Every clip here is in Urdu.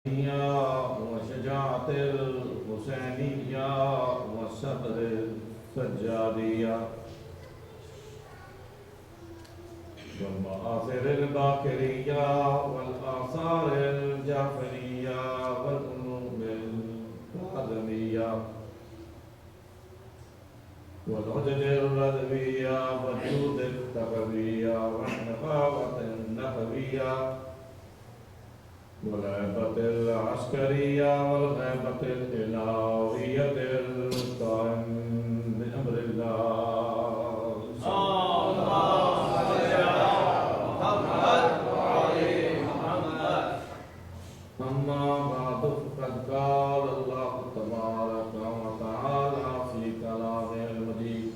وشجاعة الحسينية والصبر السجادية والمآثر الباكرية والآثار الجعفرية والعلوم الكاظمية والعجج الرضوية والجود التقوية والنقاوة النحوية والغيبة العسكرية والغيبة الإلهية القائم بأمر الله. اللهم صل على محمد وعلى محمد. أما بعد فقد قال الله تبارك وتعالى في كلامه المجيد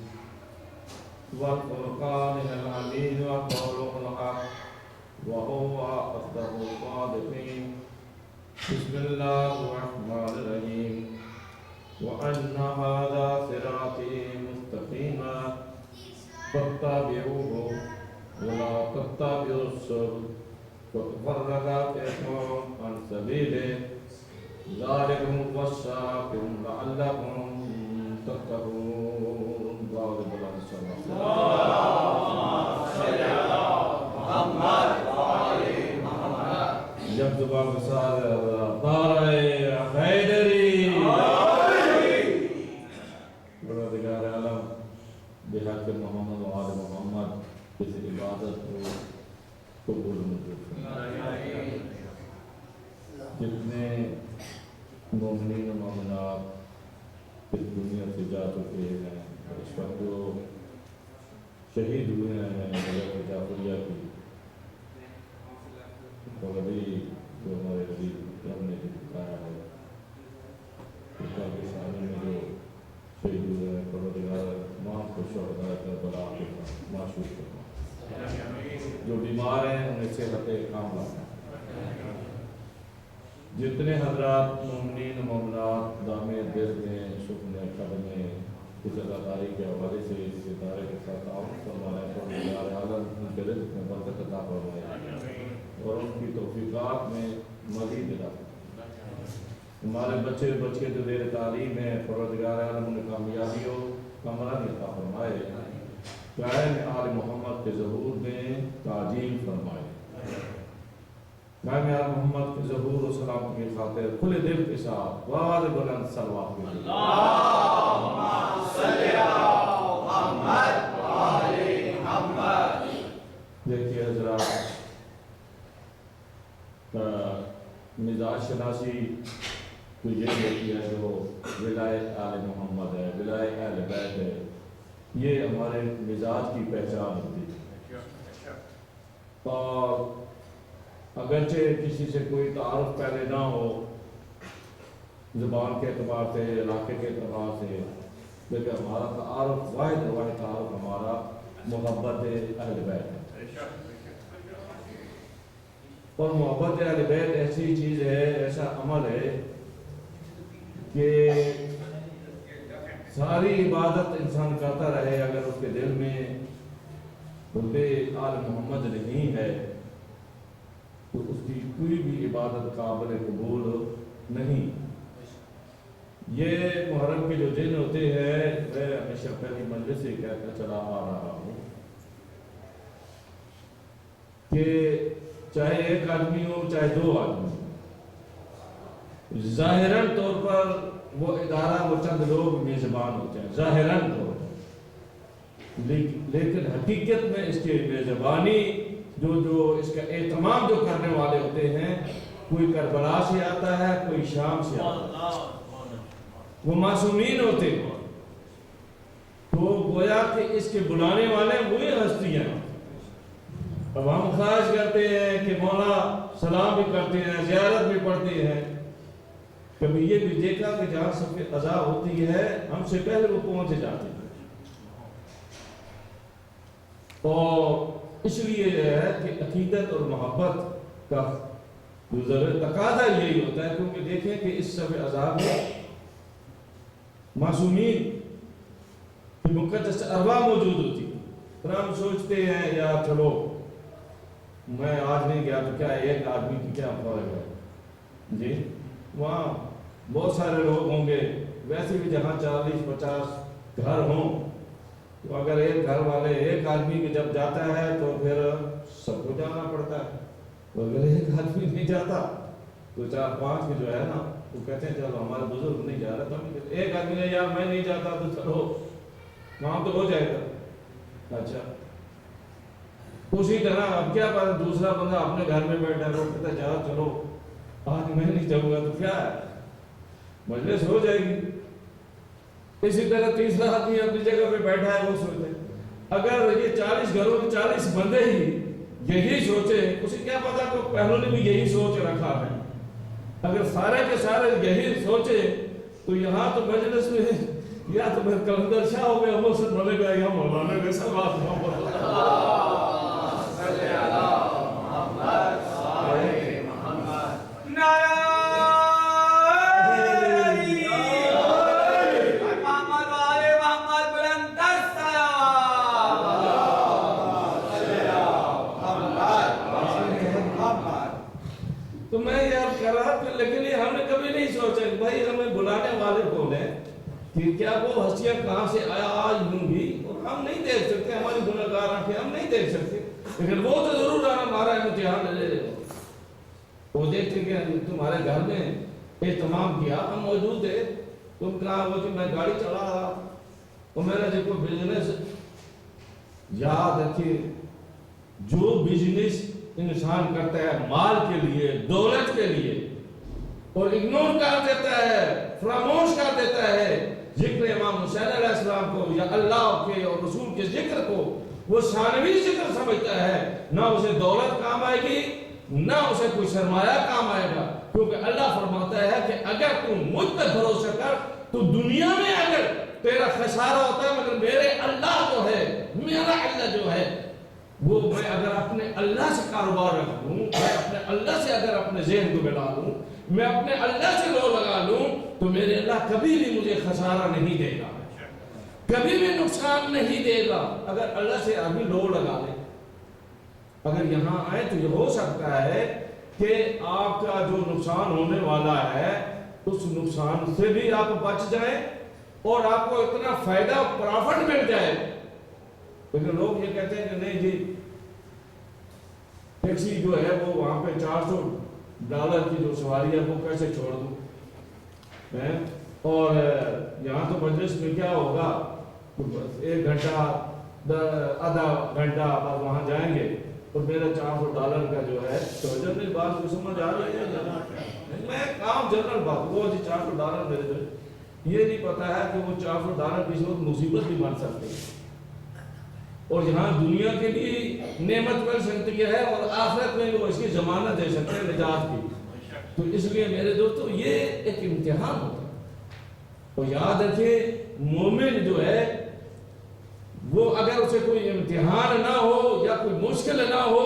والفرقان الحميد وقوله الحق وهو أصدق الصادقين. بسم الله الرحمن الرحيم. وأن هذا صراطي مستقيما فاتبعوه ولا تتبعوا السبل فتفرق بكم عن سبيله ذلكم وصاكم لعلكم تتقون. اللهم صل على محمد وعلى محمد. جب زبان مسال طارئ حیدری پروردگار عالم بحق محمد وآل محمد اس عبادت کو قبول منظور فرمائے. جتنے مومنین و مومنات اس دنیا سے جا چکے ہیں اس وقت جو شہید ہوئے ہیں حضرت جعفریہ کی اور ابھی جو ہمارے حبیب رب نے بتایا ہے اس کا کسانی میں جو شہید ہوئے ہیں پروردگار معاف کو شہداء کربلا کے معشوق کرنا. جو بیمار ہیں انہیں صحت کاملہ. جتنے حضرات مومنین و مومنات دامے دل میں سکن قدم میں اس اداکاری کے حوالے سے اس ادارے کے ساتھ تعاون فرمائے پروردگار عالم ان کے رزق میں برکت عطا فرمائے اور ان کی توفیقات میں مزید اضافہ. ہمارے بچے جو زیر تعلیم ہیں پروردگار عالم انہیں کامیابی ہو کامرانی عطا فرمائے. قائم آل محمد کے ظہور میں تعجیل فرمائے. قائم آل محمد کے ظہور و سلام کی خاطر کھلے دل کے ساتھ وعد بلند صلوات کے لیے اللهم صل على محمد وعلى محمد. دیکھیے حضرات مزاج شناسی تو یہ ہوتی ہے جو ولایت آل محمد ہے ولایت اہل بیت ہے یہ ہمارے مزاج کی پہچان ہوتی ہے. اور اگرچہ کسی سے کوئی تعارف پہلے نہ ہو زبان کے اعتبار سے علاقے کے اعتبار سے لیکن ہمارا تعارف واحد تعارف ہمارا محبت اہل بیت ہے. اور محبت اہل بیت ایسی چیز ہے ایسا عمل ہے کہ ساری عبادت انسان کرتا رہے اگر اس کے دل میں حب آل محمد نہیں ہے تو اس کی کوئی بھی عبادت قابل قبول نہیں. یہ محرم کے جو دن ہوتے ہیں میں ہمیشہ پہلی مجلس سے کہتا چلا آ رہا ہوں کہ چاہے ایک آدمی ہو چاہے دو آدمی ہو ظاہراً طور پر وہ ادارہ وہ چند لوگ میزبان ہوتے ہیں ظاہراً طور پر لیکن حقیقت میں اس کی میزبانی جو اس کا اہتمام جو کرنے والے ہوتے ہیں کوئی کربلا سے آتا ہے کوئی شام سے آتا ہے. وہ معصومین ہوتے ہیں تو گویا کہ اس کے بلانے والے وہی ہستیاں. اب ہم خواہش کرتے ہیں کہ مولا سلام بھی کرتے ہیں زیارت بھی پڑھتے ہیں. کبھی یہ بھی دیکھا کہ جہاں سب کی قضا ہوتی ہے ہم سے پہلے وہ پہنچ جاتے ہیں. اور اس لیے ہے کہ عقیدت اور محبت کا تقاضا یہی ہوتا ہے کیونکہ دیکھیں کہ اس سب عذاب میں معصومین کی مقدس ارواح موجود ہوتی ہے. پھر ہم سوچتے ہیں یا چلو میں آج نہیں گیا تو کیا ایک آدمی کی کیا فرق ہے. جی وہاں بہت سارے لوگ ہوں گے، ویسے بھی جہاں 40-50 گھر ہوں تو اگر ایک گھر والے ایک آدمی بھی جب جاتا ہے تو پھر سب کو جانا پڑتا ہے، تو اگر ایک آدمی نہیں جاتا تو 4-5 کے جو ہے نا وہ کہتے ہیں چلو ہمارے بزرگ نہیں جا رہے تو ایک آدمی نے یار میں نہیں جاتا تو چلو وہاں تو ہو جائے گا۔ اچھا اسی طرح اب کیا بات، دوسرا بندہ اپنے گھر میں بیٹھا ہے وہ کہتا ہے جاؤ چلو آج میں نہیں جاؤں گا تو کیا ہے مجلس ہو جائے گی۔ اسی طرح تیسرا آدمی اپنی جگہ پہ بیٹھا ہے وہ سوچے اگر یہ 40 گھروں کے 40 بندے ہی یہی سوچے، اسے کیا پتا کہ پہلوں نے بھی یہی سوچ رکھا ہے، اگر سارے کے سارے یہی سوچے تو یہاں تو مجلس میں یا تو پھر کلندر شاہ ہو گیا محسن بنے گا یا مولانا کے سب بات تو میں یاد کر رہا تھا لیکن یہ ہم نے کبھی نہیں سوچا کہ بھائی ہمیں بلانے والے کون ہیں، کہ کیا وہ ہستیاں کہاں سے آج ہوں گی، اور ہم نہیں دیکھ سکتے، ہماری گناہگار آنکھیں ہم نہیں دیکھ سکتے، لیکن وہ تو ضرور ہمارا امتحان لے لے وہ دیکھتے کہ تمہارے گھر میں اہتمام کیا، ہم موجود تھے، تم کہاں ہو کہ میں گاڑی چلا رہا اور میرا جو کوئی بزنس، یاد رکھیے جو بزنس انسان کرتا ہے مال کے لیے، دولت کے لیے، اور اگنور کر دیتا ہے، فراموش کر دیتا ہے ذکر امام حسین علیہ السلام کو یا اللہ کے اور رسول کے ذکر کو، وہ ثانوی ذکر سمجھتا ہے، نہ اسے دولت کام آئے گی نہ اسے کوئی سرمایہ کام آئے گا، کیونکہ اللہ فرماتا ہے کہ اگر تم مجھ پر بھروسہ کر تو دنیا میں اگر تیرا خسارہ ہوتا ہے مگر میرے اللہ جو ہے، میرا اللہ جو ہے وہ میں اگر اپنے اللہ سے کاروبار رکھ لوں، میں اپنے اللہ سے اگر اپنے ذہن کو ملا لوں، میں اپنے اللہ سے لو لگا لوں تو میرے اللہ کبھی بھی مجھے خسارہ نہیں دے گا، کبھی بھی نقصان نہیں دے گا۔ اگر اللہ سے ابھی لو لگا لیں، اگر یہاں آئے تو یہ ہو سکتا ہے کہ آپ کا جو نقصان ہونے والا ہے اس نقصان سے بھی آپ بچ جائیں اور آپ کو اتنا فائدہ پرافٹ مل جائے۔ لیکن لوگ یہ کہتے ہیں کہ نہیں جی ٹیکسی جو ہے وہ وہاں پہ $400 کی جو سواری ہے وہ کیسے چھوڑ دوں، اور یہاں تو مجلس میں کیا ہوگا، 1 گھنٹہ آدھا گھنٹہ بعد وہاں جائیں گے اور میرا $400 کا جو ہے تو جنرل بات کو سمجھ آ رہی ہے، میں کام جنرل بات وہ جی $400 میرے جو یہ نہیں پتا ہے کہ وہ $400 کسی وقت مصیبت بھی بن سکتے ہیں، اور یہاں دنیا کے لیے نعمت مل سکتی ہے اور آخرت میں وہ اس کی ضمانت دے سکتے ہیں نجات کی۔ تو اس لیے میرے دوستو یہ ایک امتحان ہوتا ہے، اور یاد رکھیں مومن جو ہے وہ اگر اسے کوئی امتحان نہ ہو یا کوئی مشکل نہ ہو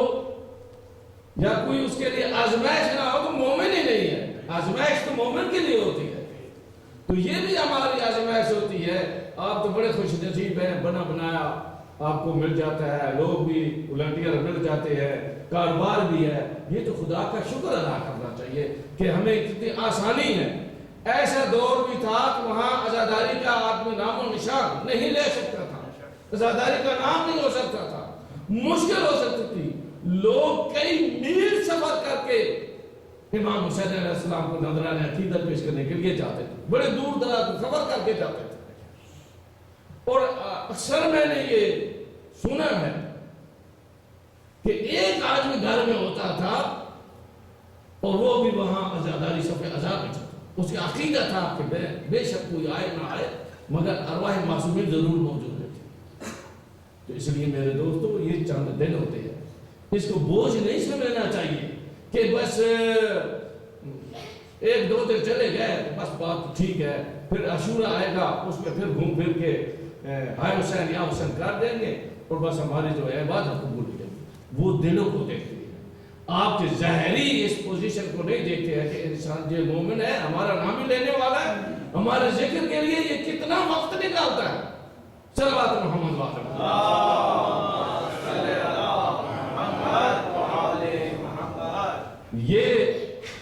یا کوئی اس کے لیے آزمائش نہ ہو تو مومن ہی نہیں ہے۔ آزمائش تو مومن کے لیے ہوتی ہے، تو یہ بھی ہماری آزمائش ہوتی ہے۔ آپ تو بڑے خوش نصیب ہیں، بنا بنایا آپ کو مل جاتا ہے، لوگ بھی والنٹیئر مل جاتے ہیں، کاروبار بھی ہے، یہ تو خدا کا شکر ادا کرنا چاہیے کہ ہمیں کتنی آسانی ہے۔ ایسا دور بھی تھا کہ وہاں عزاداری کا آدمی نام و نشان نہیں لے سکتا تھا، عزاداری کا نام نہیں ہو سکتا تھا، مشکل ہو سکتی تھی، لوگ کئی میل سفر کر کے امام حسین علیہ السلام کو نذرانہ عقیدت پیش کرنے کے لیے جاتے تھے، بڑے دور دراز سفر کر کے جاتے تھے۔ اور اکثر میں نے یہ سنا ہے کہ ایک آدمی گھر میں ہوتا تھا اور وہ بھی وہاں عزاداری صف عزا میں تھا، اس کی عقیدہ تھا کہ بے شک کوئی آئے نہ آئے مگر ارواح معصومین ضرور موجود رہتی۔ تو اس لیے میرے دوستو یہ چند دن ہوتے ہیں، اس کو بوجھ نہیں سمجھنا چاہیے کہ بس 1-2 دن چلے گئے بس بات ٹھیک ہے، پھر عاشورہ آئے گا اس میں پھر گھوم پھر کے ہائے حسین یا حسین کر دیں گے اور بس ہماری جو ہے عبادت قبول ہو جائے گی۔ وہ دلوں کو دیکھتے ہیں، آپ کے ظاہری اس پوزیشن کو نہیں دیکھتے ہیں کہ انسان جو مومن ہے ہمارا نام ہی لینے والا ہے، ہمارے ذکر کے لیے یہ کتنا وقت نکالتا ہے۔ صلوات محمد یہ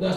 10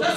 10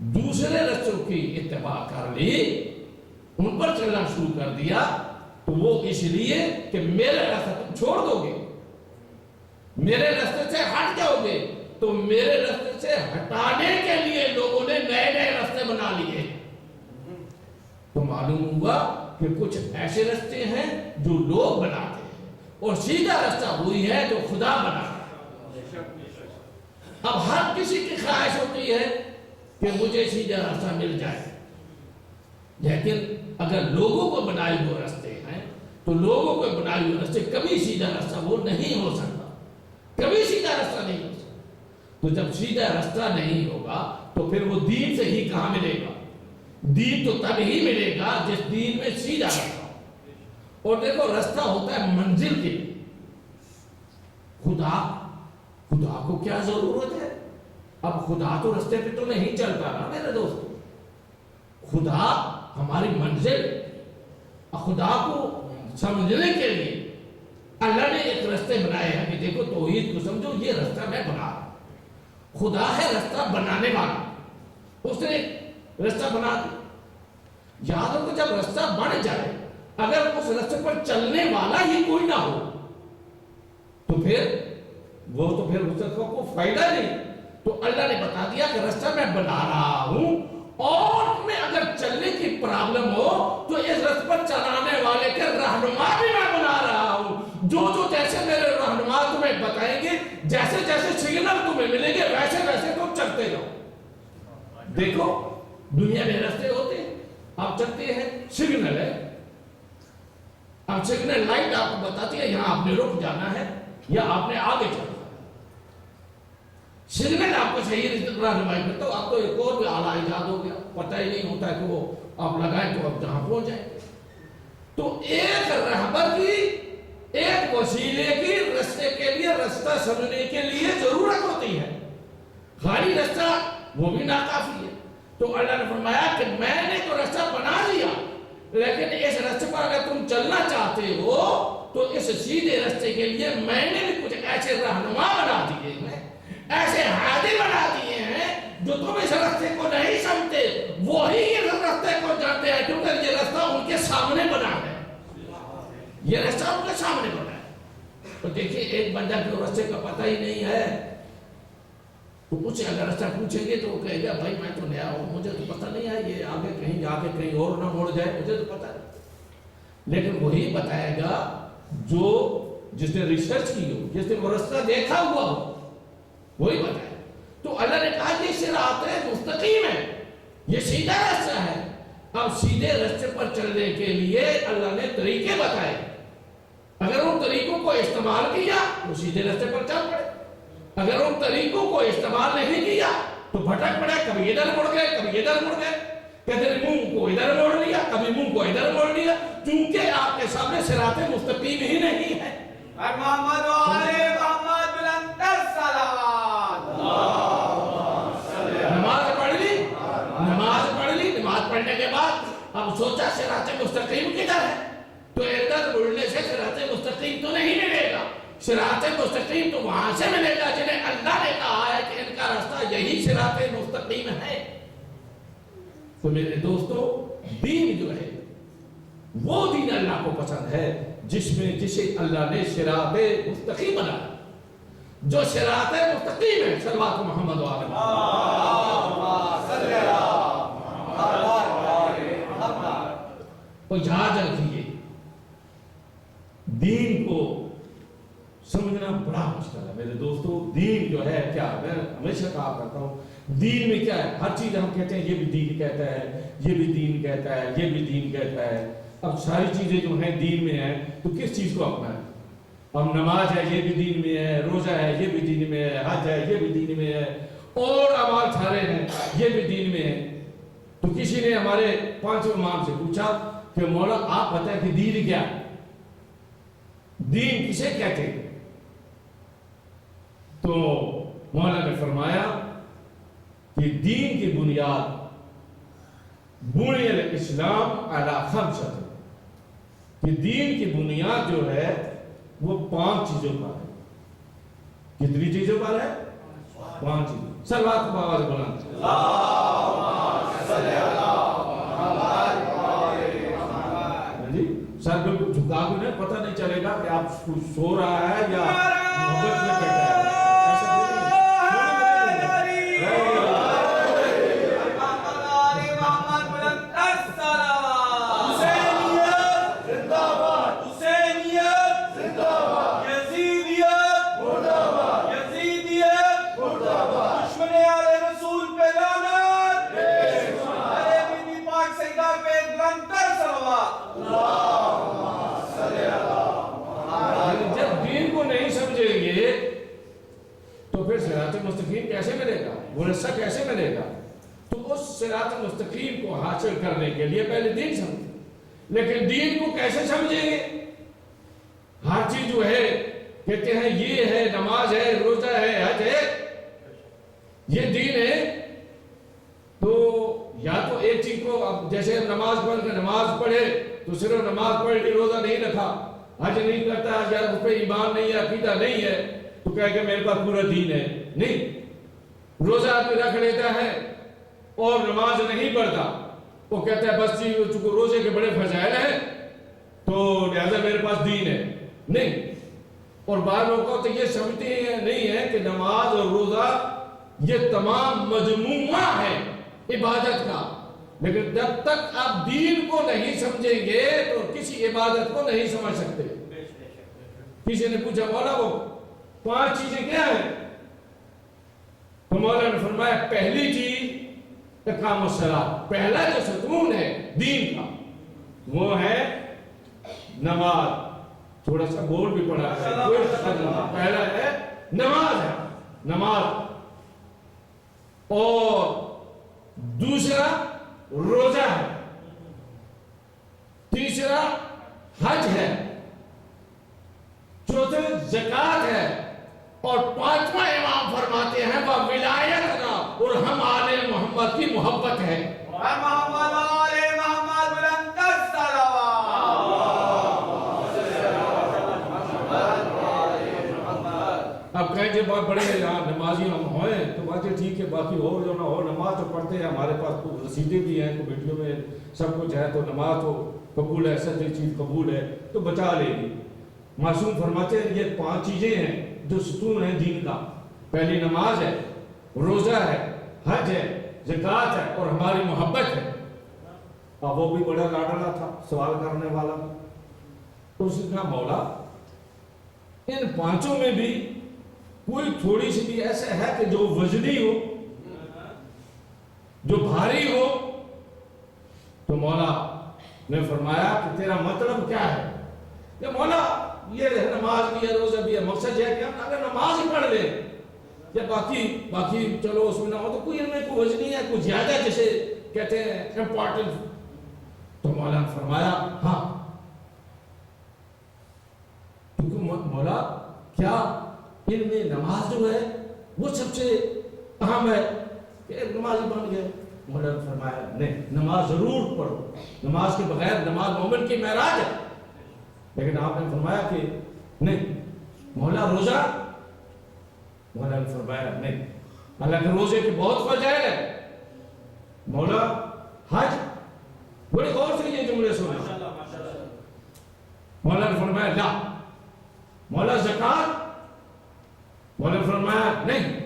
دوسرے رستوں کی اتباع کر لی، ان پر چلنا شروع کر دیا، تو وہ اس لیے کہ میرے راستے تم چھوڑ دو گے، میرے راستے سے ہٹ جاؤ گے، تو میرے راستے سے ہٹانے کے لیے لوگوں نے نئے نئے راستے بنا لیے۔ تو معلوم ہوا کہ کچھ ایسے راستے ہیں جو لوگ بناتے ہیں، اور سیدھا راستہ وہی ہے جو خدا بناتا ہے۔ اب ہر کسی کی خواہش ہوتی ہے کہ مجھے سیدھا راستہ مل جائے، لیکن اگر لوگوں کو بنائے ہوئے راستے ہیں تو لوگوں کو بنائے ہوئے راستے کبھی سیدھا راستہ وہ نہیں ہو سکتا، کبھی سیدھا راستہ نہیں ہو سکتا۔ تو جب سیدھا راستہ نہیں ہوگا تو پھر وہ دین سے ہی کہاں ملے گا؟ دین تو تب ہی ملے گا جس دین میں سیدھا راستہ ہو۔ اور دیکھو راستہ ہوتا ہے منزل کے لیے۔ خدا کو کیا ضرورت ہے؟ اب خدا تو راستے پہ تو نہیں چلتا نا میرے دوستو، خدا ہماری منزل، خدا کو سمجھنے کے لیے اللہ نے ایک راستے بنائے ہیں کہ دیکھو توحید کو سمجھو، یہ راستہ میں بنا رہا ہوں۔ خدا ہے راستہ بنانے والا، اس نے ایک راستہ بنا دیا۔ یاد ہو کہ جب راستہ بن جائے، اگر اس راستے پر چلنے والا ہی کوئی نہ ہو تو پھر اس کو فائدہ نہیں۔ تو اللہ نے بتا دیا کہ راستہ میں بنا رہا ہوں، اور تمہیں اگر چلنے کی پرابلم ہو تو اس راستے پر چلانے والے کے رہنما بھی میں بنا رہا ہوں، جو جیسے میرے رہنما تمہیں بتائیں گے، جیسے جیسے سگنل تمہیں ملیں گے ویسے ویسے تم چلتے جاؤ۔ دیکھو دنیا میں راستے ہوتے ہیں، آپ چلتے ہیں، سگنل ہے، اب سگنل لائٹ آپ کو بتاتی ہے یہاں آپ نے رک جانا ہے یا آپ نے آگے چلنا ہے۔ سگنل آپ کو صحیح رہنمائی کرتا ہو۔ آپ کو ایک اور بھی آلہ ایجاد ہو گیا، پتہ ہی نہیں ہوتا ہے کہ وہ آپ لگائیں تو آپ جہاں پہنچ جائیں۔ تو ایک رہبر کی، ایک وسیلے کی راستے کے لیے، راستہ سمجھنے کے لیے ضرورت ہوتی ہے، خالی راستہ وہ بھی ناکافی ہے۔ تو اللہ نے فرمایا کہ میں نے تو راستہ بنا لیا، لیکن اس راستے پر اگر تم چلنا چاہتے ہو تو اس سیدھے راستے کے لیے میں نے بھی کچھ ایسے رہنما بنا دیے ہیں، ایسے ہادی بنا دیے ہیں جو تم اس راستے کو نہیں سمجھتے، وہی اس راستے کو جانتے ہیں، کیونکہ یہ راستہ ان کے سامنے بنا ہے، یہ راستہ ان کے سامنے بنا ہے۔ تو دیکھیے ایک بندہ کو راستے کا پتہ ہی نہیں ہے تو مجھ سے اگر راستہ پوچھیں گے تو وہ کہے گا بھائی میں تو نیا ہوں، مجھے تو پتہ نہیں ہے، یہ آگے کہیں جا کے کہیں اور نہ مڑ جائے، مجھے تو پتہ نہیں۔ لیکن وہی بتائے گا جس نے ریسرچ کی ہو، جس نے وہ راستہ دیکھا ہوا ہو، وہی بتائے۔ تو اللہ نے کہا یہ صراط مستقیم ہے، یہ سیدھا راستہ ہے۔ اب سیدھے راستے پر چلنے کے لیے اللہ نے طریقے بتائے، اگر ان طریقوں کو استعمال کیا تو سیدھے راستے پر چل پڑے، اگر ان طریقوں کو استعمال نہیں کیا تو بھٹک پڑے، کبھی ادھر مڑ گئے کبھی ادھر مڑ گئے، کبھی منہ کو ادھر موڑ لیا کبھی منہ کو ادھر موڑ لیا، چونکہ آپ کے سامنے صراط مستقیم ہی نہیں ہے۔ محمد وعلے محمد بلندر صلوات۔ نماز پڑھ لی، نماز پڑھنے کے بعد اب سوچا صراط مستقیم کدھر ہے، تو ادھر مڑنے سے صراط مستقیم تو نہیں ملے گا، صراط مستقیم تو وہاں سے ملے گا جنہیں اللہ نے کہا ہے کہ ان کا راستہ یہی صراط مستقیم ہے۔ تو میرے دوستو دین جو ہے وہ دین اللہ کو پسند ہے جسے اللہ نے صراط مستقیم بنایا، جو صراط مستقیم ہے۔ صلوات محمد علیہ اور یاد رکھیے دین کو سمجھنا بڑا مشکل ہے میرے دوستو۔ دین جو ہے کیا، میں ہمیشہ کہا کرتا ہوں دین میں کیا ہے، ہر چیز ہم کہتے ہیں یہ بھی دین کہتا ہے، یہ بھی دین کہتا ہے، یہ بھی دین کہتا ہے۔ اب ساری چیزیں جو ہیں دین میں ہیں تو کس چیز کو اپنائیں؟ اب نماز ہے یہ بھی دین میں ہے، روزہ ہے یہ بھی دین میں ہے، حج ہے یہ بھی دین میں ہے، اور اعمال سارے ہیں یہ بھی دین میں ہے۔ تو کسی نے ہمارے 5 امام سے پوچھا کہ مولا آپ بتائیں کہ دین کیا ہے، دین کسے کہتے ہیں؟ تو مولا نے فرمایا کہ دین کی بنیاد بنی الاسلام علی خمسۃ، کہ دین کی بنیاد جو ہے وہ 5 چیزوں پر ہے۔ کتنی چیزوں پر ہے؟ 5 چیزوں۔ صلوات بلند جی سر بالکل جھکا کے نہیں، پتہ نہیں چلے گا کہ آپ سو رہا ہے یا محبت میں بیٹھا ہے. ایسا جب دین کو نہیں سمجھیں گے تو پھر صراط مستقیم کیسے ملے گا، وہ رستہ کیسے ملے گا؟ تو اس صراط مستقیم کو حاصل کرنے کے لیے پہلے دین سمجھیں. لیکن دین کو کیسے سمجھیں گے؟ ہر چیز جو ہے کہتے ہیں یہ ہے، نماز ہے، روزہ ہے، حج ہے، یہ دین ہے. تو یا تو ایک چیز کو اب جیسے نماز پڑھ کے نماز پڑھے تو صرف نماز پڑھ لی، روزہ نہیں رکھا، حج نہیں کرتا، یا اس پہ ایمان نہیں ہے، عقیدہ نہیں ہے، تو کہے کہ میرے پاس پورا دین ہے. نہیں، روزہ آدمی رکھ لیتا ہے اور نماز نہیں پڑھتا، وہ کہتا ہے بس جی چونکہ روزے کے بڑے فضائل ہیں تو لہذا میرے پاس دین ہے. نہیں. اور بعض لوگ تو یہ سمجھتے ہیں نہیں ہے کہ نماز اور روزہ یہ تمام مجموعہ ہے عبادت کا. لیکن جب تک آپ دین کو نہیں سمجھیں گے تو کسی عبادت کو نہیں سمجھ سکتے. کسی نے پوچھا مولا وہ 5 چیزیں کیا ہیں؟ تو مولا نے فرمایا پہلی چیز اقام الصلاۃ، پہلا جو ستون ہے دین کا وہ ہے نماز. تھوڑا سا بول بھی پڑا ہے، پہلا ہے نماز ہے، نماز. اور دوسرا روزہ ہے، تیسرا حج ہے، چوتھا زکوٰۃ ہے، اور 5واں امام فرماتے ہیں وہ ولایت نا، اور ہم آل محمد کی محبت ہے. محمد آل محمد بلند الصلوات. اب کہیں جب بہت بڑے نمازی ہم ہوئے تو بات یہ ٹھیک ہے، باقی ہو جو نہ ہو نماز تو پڑھتے ہیں، ہمارے پاس تو رسیدیں بھی ہیں، کمیٹیوں میں سب کچھ ہے، تو نماز تو قبول ہے، سچی چیز قبول ہے تو بچا لے گی. معصوم فرماتے ہیں یہ 5 چیزیں ہیں جو ستون ہیں دین کا. پہلی نماز ہے، روزہ ہے، حج ہے، زکوٰۃ ہے، اور ہماری محبت ہے. اب وہ بھی بڑا لاڈلا تھا سوال کرنے والا، تو اس نے کہا مولا ان 5 میں بھی کوئی تھوڑی سی بھی ایسا ہے کہ جو وزنی ہو، جو بھاری ہو؟ تو مولا نے فرمایا کہ تیرا مطلب کیا ہے؟ کہ مولا یہ نماز بھی ہے، روزہ بھی ہے، مقصد یہ ہے کہ ہم اگر نماز ہی پڑھ لیں یا باقی چلو اس میں نہ ہو تو کوئی ان میں کوئی وزنی ہے، کوئی زیادہ جیسے کہتے ہیں امپورٹنٹ. تو مولا نے فرمایا ہاں. مولا کیا ان میں نماز جو ہے وہ سب سے اہم ہے کہ نماز ہی بن گئے؟ مولا نے فرمایا نہیں، نماز ضرور پڑھو، نماز کے بغیر نماز مومن کی معراج ہے. لیکن آپ نے فرمایا کہ نہیں. مولا روزہ؟ مولا نے فرمایا نہیں، حالانکہ روزے کے بہت فضائل ہے. مولا حج؟ بڑے غور سے یہ جملے سنا. مولا نے فرمایا لا. مولا زکوٰۃ؟ مولا نے فرمایا نہیں.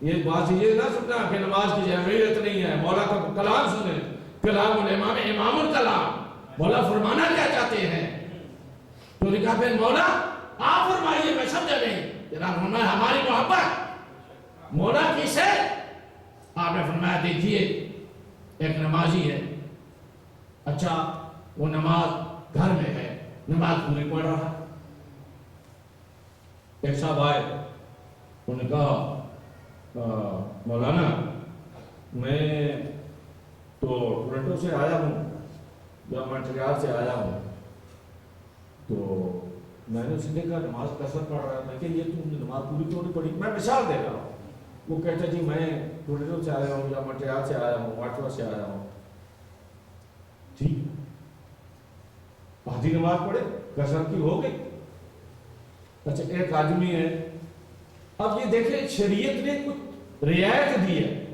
یہ بات یہ نہ سمجھنا کہ نماز کی اہمیت نہیں ہے. مولا کا کلام سنیں، کلام الامام امام الکلام. مولا فرمانا کیا چاہتے ہیں؟ تو نے کہا پھر مولا آپ فرمائیے، میں سمجھا نہیں. جناب فرمایا ہماری محبت. مولا کس ہے؟ آپ نے فرمایا دیکھیے ایک نمازی ہے، اچھا وہ نماز گھر میں ہے، نماز پوری پڑھ رہا ہے. ایک صاحب آئے، انہوں نے کہا مولانا میں تو ٹورنٹو سے آیا ہوں یا مونٹریال سے آیا ہوں، تو میں نے اسے دیکھا نماز کثرت پڑھ رہا ہے. میں کہ یہ تم نے نماز پوری کیوں نہیں پڑھی؟ میں مثال دے رہا ہوں. وہ کہتا جی میں ٹورنٹو سے آیا ہوں یا مونٹریال سے آیا ہوں، واٹوا سے آیا ہوں. ٹھیک، آدھی نماز پڑھے، کثرت کی ہو گئی. اچھا ایک آدمی ہے، اب یہ دیکھیں شریعت نے کچھ رعایت دی ہے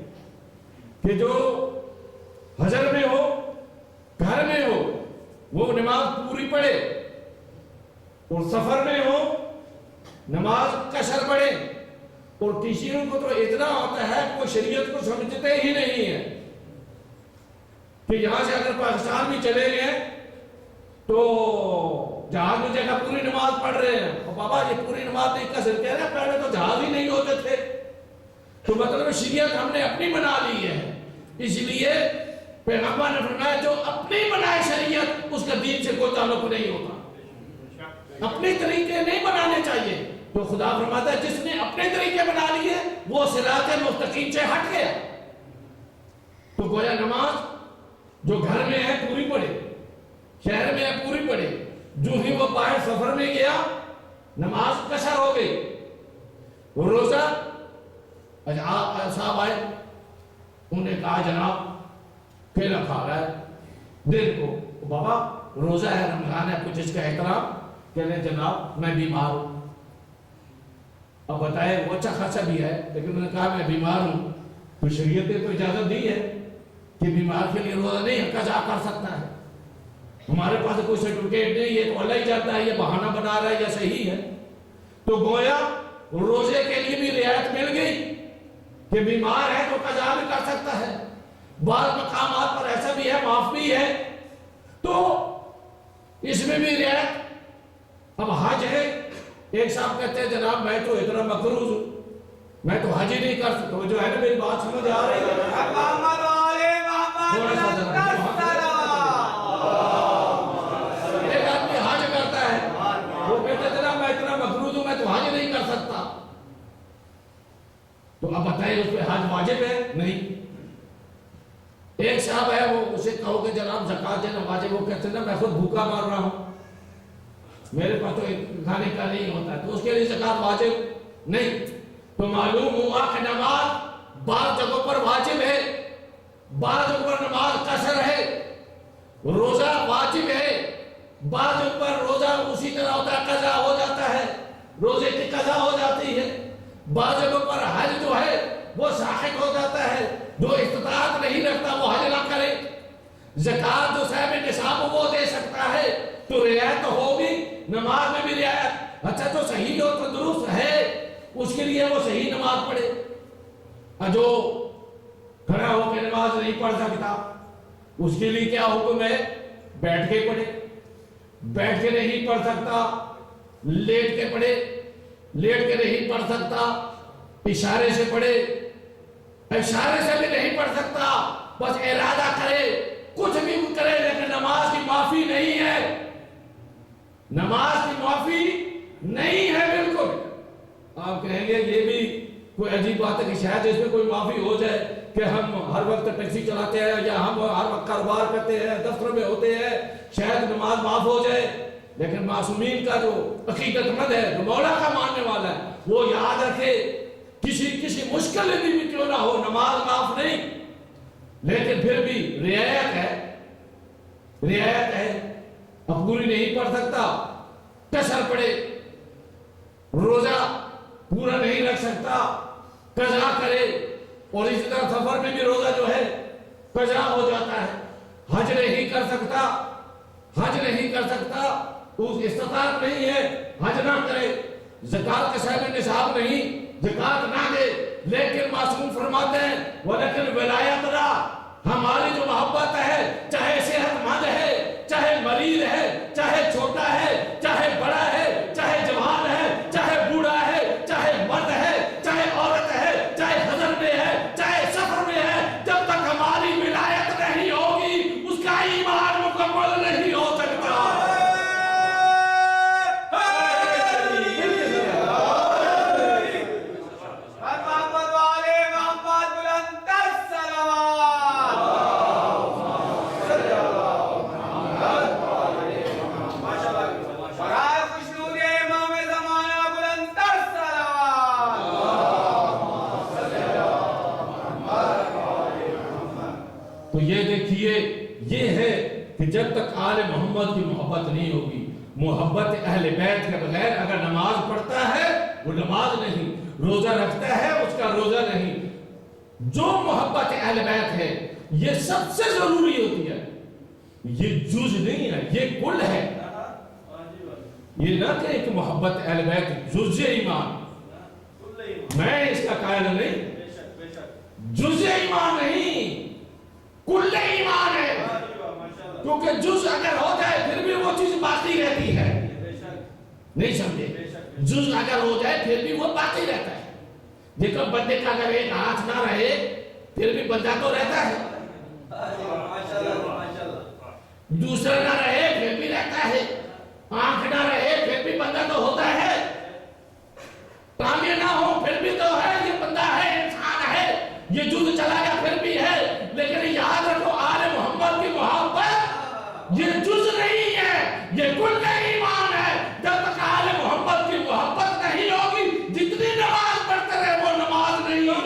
کہ جو حضر میں ہو گھر میں ہو وہ نماز پوری پڑھے، اور سفر میں ہو نماز قصر پڑھے، اور کسی کو تو اتنا ہوتا ہے کہ وہ شریعت کو سمجھتے ہی نہیں ہے کہ یہاں سے اگر پاکستان میں چلے گئے تو جہاز میں جگہ پوری نماز پڑھ رہے ہیں، اور بابا یہ پوری نماز نہیں قصر کہہ رہے ہیں، پہلے تو جہاز ہی نہیں ہوتے تھے، تو مطلب شریعت ہم نے اپنی بنا لی ہے۔ اس لیے پیغمبر نے فرمایا جو اپنی بنائے شریعت اس کا دین سے کوئی تعلق نہیں ہوتا، اپنے طریقے نہیں بنانے چاہیے۔ تو خدا فرماتا ہے جس نے اپنے طریقے بنا لیے وہ صراط مستقیم سے ہٹ گیا۔ تو گویا نماز جو گھر میں ہے پوری پڑھے، شہر میں ہے پوری پڑھے، جو ہی وہ باہر سفر میں گیا نماز قصر ہو گئی۔ وہ روزہ صاحب آئے، انہوں نے کہا جناب کیلا کھا رہا ہے دن کو، بابا روزہ ہے رمضان ہے کچھ اس کا احترام، کہنے جناب میں بیمار ہوں۔ اب بتائے وہ اچھا خاصا بھی ہے لیکن انہوں نے کہا میں بیمار ہوں، تو شریعت نے تو اجازت دی ہے کہ بیمار کے لیے روزہ نہیں قضا کر سکتا ہے، ہمارے پاس کوئی سرٹیفکیٹ نہیں ہے تو اللہ ہی جانتا ہے یہ بہانہ بنا رہا ہے یا صحیح ہے۔ تو گویا روزے کے لیے بھی رعایت مل گئی کہ بیمار ہے تو قضا بھی کر سکتا ہے، بعض مقامات پر ایسا بھی ہے معاف بھی ہے، تو اس میں بھی رعایت۔ اب حج ہے، ایک صاحب کہتے ہیں جناب میں تو اتنا مقروض ہوں میں تو حج ہی نہیں کر سکتا، جو ہے نا میری بات سمجھ آ رہی ہے؟ ایک آدمی حج کرتا ہے وہ کہتے ہیں جناب میں اتنا مقروض ہوں میں تو حج نہیں کر سکتا، تو اب بتائیں اس پہ حج واجب ہے؟ نہیں۔ ایک صاحب ہے وہ اسے کہو کہ جناب زکات دینا واجب، وہ کہتے ہیں نا میں خود بھوکا مار رہا ہوں میرے پاس تو کھانے کا نہیں ہوتا ہے، تو اس کے لیے زکات واجب نہیں۔ تو معلوم ہوا کہ نماز بعض جگہوں پر واجب ہے، بعض جگہوں پر نماز قصر ہے، روزہ واجب ہے، بعض جگہوں پر روزہ اسی طرح ہوتا ہے قضا ہو جاتا ہے، روزے کی قضا ہو جاتی ہے، بعض جگہوں پر حج جو ہے وہ ساخت ہو جاتا ہے، جو استطاعت نہیں رکھتا وہ حج نہ کرے، زکات جو صاحب نصاب وہ دے سکتا ہے، تو رعایت تو ہوگی، نماز میں بھی رعایت۔ اچھا جو صحیح اور تندرست ہے اس کے لیے وہ صحیح نماز پڑھے، جو کھڑا ہو کے نماز نہیں پڑھ سکتا اس کے لیے کیا حکم ہے؟ بیٹھ کے پڑھے، بیٹھ کے نہیں پڑھ سکتا لیٹ کے پڑھے، لیٹ کے نہیں پڑھ سکتا اشارے سے پڑھے، اشارے سے بھی نہیں پڑھ سکتا بس ارادہ کرے کچھ بھی کرے لیکن نماز کی معافی نہیں ہے، نماز کی معافی نہیں ہے بالکل۔ آپ کہیں گے یہ بھی کوئی عجیب بات ہے کہ شاید اس میں کوئی معافی ہو جائے کہ ہم ہر وقت ٹیکسی چلاتے ہیں یا ہم ہر وقت کاروبار کرتے ہیں دفتر میں ہوتے ہیں شاید نماز معاف ہو جائے، لیکن معصومین کا جو عقیدت مند ہے جو مولا کا ماننے والا ہے وہ یاد رکھے کسی مشکل میں بھی کیوں نہ ہو نماز معاف نہیں، لیکن پھر بھی رعایت ہے، رعایت ہے، اب پوری نہیں پڑھ سکتا قصر پڑے، روزہ پورا نہیں رکھ سکتا قضا کرے، اور اسی طرح سفر میں بھی روزہ جو ہے قضا ہو جاتا ہے، حج نہیں کر سکتا، حج نہیں کر سکتا، اس استطاعت نہیں ہے حج نہ کرے، زکات کے صاحب نصاب نہیں زکات نہ دے، لیکن معصوم فرماتے ہیں ولیکن ولایت را، ہماری جو محبت ہے چاہے صحت مند ہے چاہے مریض ہے چاہے چھوٹا ہے چاہے بڑا ہے چاہے جوان ہے چاہے بوڑھا ہے چاہے مرد ہے چاہے عورت ہے چاہے حضر میں ہے چاہے سفر میں ہے، جب تک ہماری ولایت نہیں ہوگی اس کا ایمان مکمل نہیں ہو سکتا۔ تو یہ دیکھیے یہ ہے کہ جب تک آل محمد کی محبت نہیں ہوگی، محبت اہل بیت کے بغیر اگر نماز پڑھتا ہے وہ نماز نہیں، روزہ رکھتا ہے اس کا روزہ نہیں، جو محبت اہل بیت ہے یہ سب سے ضروری ہوتی ہے. یہ جز نہیں ہے، یہ کل ہے. یہ نہ کہیں کہ محبت اہل بیت جز ایمان، میں اس کا قائل نہیں. جز ایمان نہیں، کل ایمان ہے. کیونکہ جز اگر ہو جائے پھر بھی وہ چیز باقی رہتی ہے. نہیں سمجھے؟ جز اگر ہو جائے پھر بھی وہ باقی رہتا ہے. دیکھو بندے کا اگر ایک ہاتھ نہ رہے پھر بھی بندہ تو رہتا ہے. دوسرا نہ رہے پھر بھی رہتا ہے. آنکھ نہ رہے پھر بھی بندہ تو ہوتا ہے. ٹانگیں نہ ہو پھر بھی تو ہے، یہ بندہ ہے، انسان ہے. یہ جز چلا گیا پھر بھی ہے. لیکن یاد رکھو آل محمد کی محبت یہ جز نہیں ہے، یہ کل ایمان ہے. جب تک آل محمد کی محبت نہیں ہوگی جتنی نماز پڑھتے رہے وہ نماز نہیں ہوگی.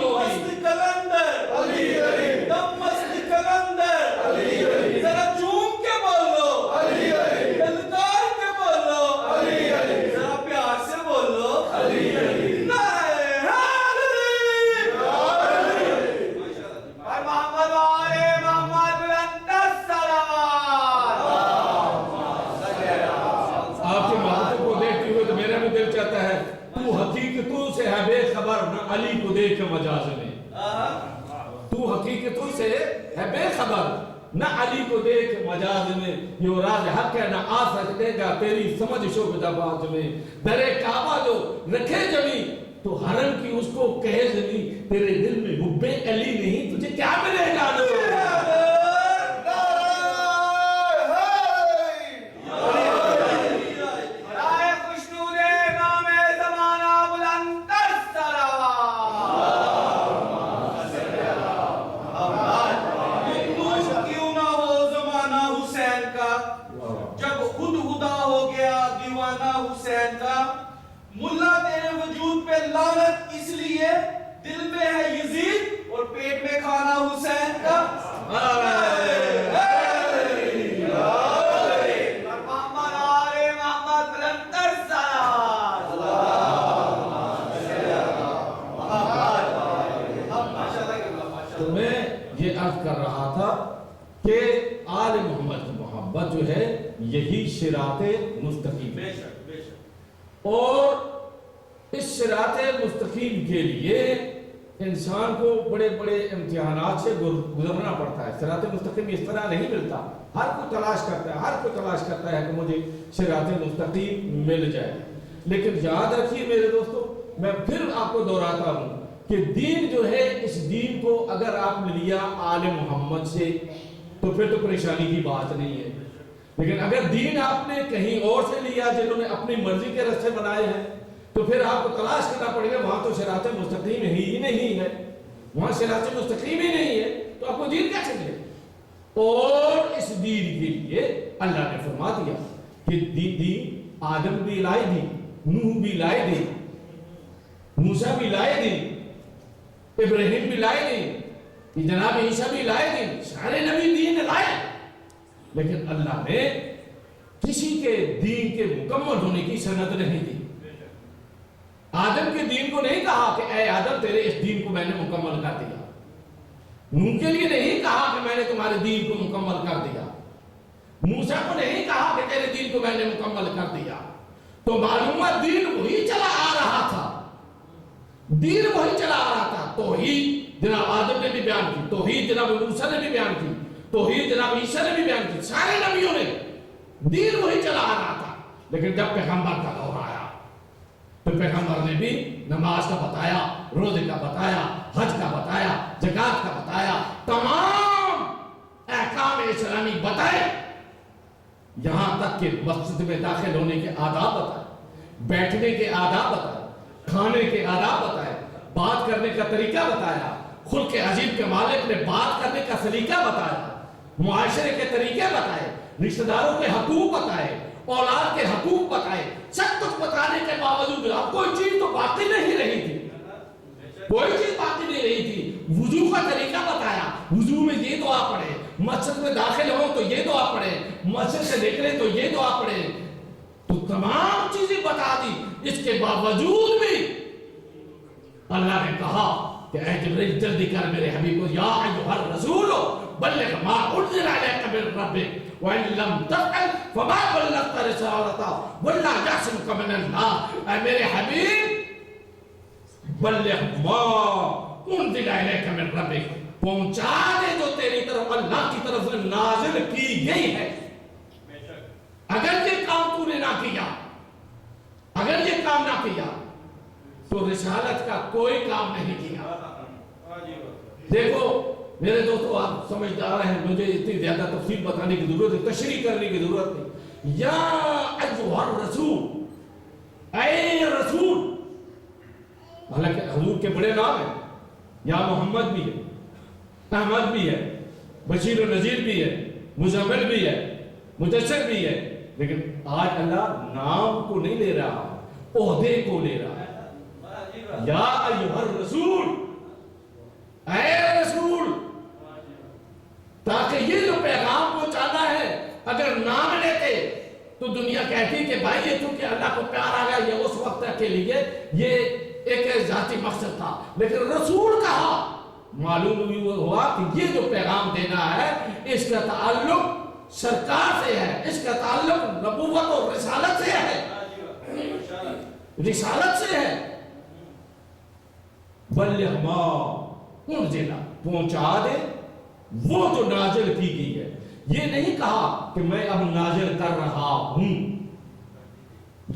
ذرا چوم کے بولو، دلدار کے بولو، ذرا پیار سے بولو. آپ کی محبتوں کو دیکھتے ہوئے تو میرا بھی دل چاہتا ہے تو حقیقتوں سے ہے بے خبر نہ علی کو دیکھ مجاز میں. تو حقیقتوں سے ہے بے خبر نہ علی کو دیکھ مجاز میں. یہ راز حق ہے نہ آ سکتے گا تیری سمجھ شعبہ باز میں. در کعبہ جو رکھے جمی تو حرم کی اس کو کہے زمین. تیرے دل میں حب علی نہیں تجھے کیا ملے گا؟ ملا تیرے وجود پہ لعنت اس لیے دل میں ہے یزید اور پیٹ میں کھانا حسین کا. تو میں یہ عرض کر رہا تھا کہ آل محمد کی محبت جو ہے یہی صراط مستقیم ہے. اور اس صراط مستقیم کے لیے انسان کو بڑے بڑے امتحانات سے گزرنا پڑتا ہے. صراط مستقیم اس طرح نہیں ملتا. ہر کو تلاش کرتا ہے کہ مجھے صراط مستقیم مل جائے. لیکن یاد رکھیے میرے دوستو، میں پھر آپ کو دہراتا ہوں کہ دین جو ہے، اس دین کو اگر آپ نے لیا آل محمد سے تو پھر تو پریشانی کی بات نہیں ہے. لیکن اگر دین آپ نے کہیں اور سے لیا جنہوں نے اپنی مرضی کے راستے بنائے ہیں تو پھر آپ کو تلاش کرنا پڑے گا. وہاں تو صراط مستقیم ہی نہیں ہے، وہاں صراط مستقیم ہی نہیں ہے تو آپ کو دین کیا چاہیے؟ اور اس دین کے لیے اللہ نے فرما دیا کہ دین آدم بھی لائے دی، نوح بھی لائے دی، موسیٰ بھی لائے دی، ابراہیم بھی لائے دی، جناب عیسیٰ بھی لائے دی. سارے نبی دین لائے. لیکن اللہ نے کسی کے دین کے مکمل ہونے کی سند نہیں دی. آدم کے دین کو نہیں کہا کہ اے آدم تیرے اس دین کو میں نے مکمل کر دیا. نوح کے لیے نہیں کہا کہ میں نے تمہارے دین کو مکمل کر دیا. موسیٰ کو نہیں کہا کہ تیرے دین کو میں نے مکمل کر دیا. تو معلومات دین وہی چلا آ رہا تھا. دین وہی چلا آ رہا تھا. توحید جناب آدم نے بھی بیان کی، توحید جناب موسیٰ نے بھی بیان کی، توحید جناب عیسیٰ نے بھی بیان کی. سارے نبیوں نے دین وہی چلا آ رہا تھا. لیکن جب پیغمبر کا دور آیا تو پیغمبر نے بھی نماز کا بتایا، روزے کا بتایا، حج کا بتایا، زکات کا بتایا، تمام احکام اسلامی بتائے. یہاں تک کہ مسجد میں داخل ہونے کے آداب بتائے، بیٹھنے کے آداب بتائے، کھانے کے آداب بتائے، بات کرنے کا طریقہ بتایا، خلق عجیب کے مالک نے بات کرنے کا سلیقہ بتایا، معاشرے کے طریقے بتائے، رشتہ داروں کے حقوق بتائے، اولاد کے حقوق بتائے. سب کچھ بتانے کے باوجود اب کوئی چیز تو باقی نہیں رہی تھی. کوئی چیز باقی نہیں رہی تھی. وضو کا طریقہ بتایا، وضو میں یہ دعا پڑھے، مسجد میں داخل ہو تو یہ دعا پڑھے، مسجد سے نکلے تو یہ دعا پڑھے. تو تمام چیزیں بتا دی. اس کے باوجود بھی اللہ نے کہا کہ اے جبریل جلدی کر میرے حبیب کو، یا ایھا الرسول بلغ ما انزل الیک من ربک وان لم تفعل فما بلغت رسالتہ واللہ یعصمک من الناس۔ اے میرے حبیب بلغ ما انزل الیک من ربک، پہنچا دے جو تیری طرف اللہ کی طرف سے نازل کی گئی ہے۔ اگر یہ کام تو نے نہ کیا، اگر یہ کام نہ کیا تو رسالت کا کوئی کام نہیں کیا۔ دیکھو میرے دوستو، آپ سمجھدار ہیں، مجھے اتنی زیادہ تفصیل بتانے کی ضرورت ہے، تشریح کرنے کی ضرورت نہیں۔ یا ایھا الرسول، اے رسول، حالانکہ حضور کے بڑے نام ہیں، یا محمد بھی ہے، احمد بھی ہے، بشیر و نذیر بھی ہے، مزمل بھی ہے، مدثر بھی ہے، لیکن آج اللہ نام کو نہیں لے رہا، عہدے کو لے رہا ہے۔ یا ایھا الرسول، اے رسول، تاکہ یہ جو پیغام پہنچانا ہے اگر نام لیتے تو دنیا کہتی کہ بھائی یہ چونکہ اللہ کو پیار آ گیا، یہ اس وقت کے لیے یہ ایک ذاتی مقصد تھا، لیکن رسول کہا، معلوم ہوا کہ یہ جو پیغام دینا ہے اس کا تعلق سرکار سے ہے، اس کا تعلق نبوت اور رسالت سے ہے، رسالت سے ہے۔ بلغ ما انزل، پہنچا دے وہ جو نازل کی گئی ہے۔ یہ نہیں کہا کہ میں اب نازل کر رہا ہوں،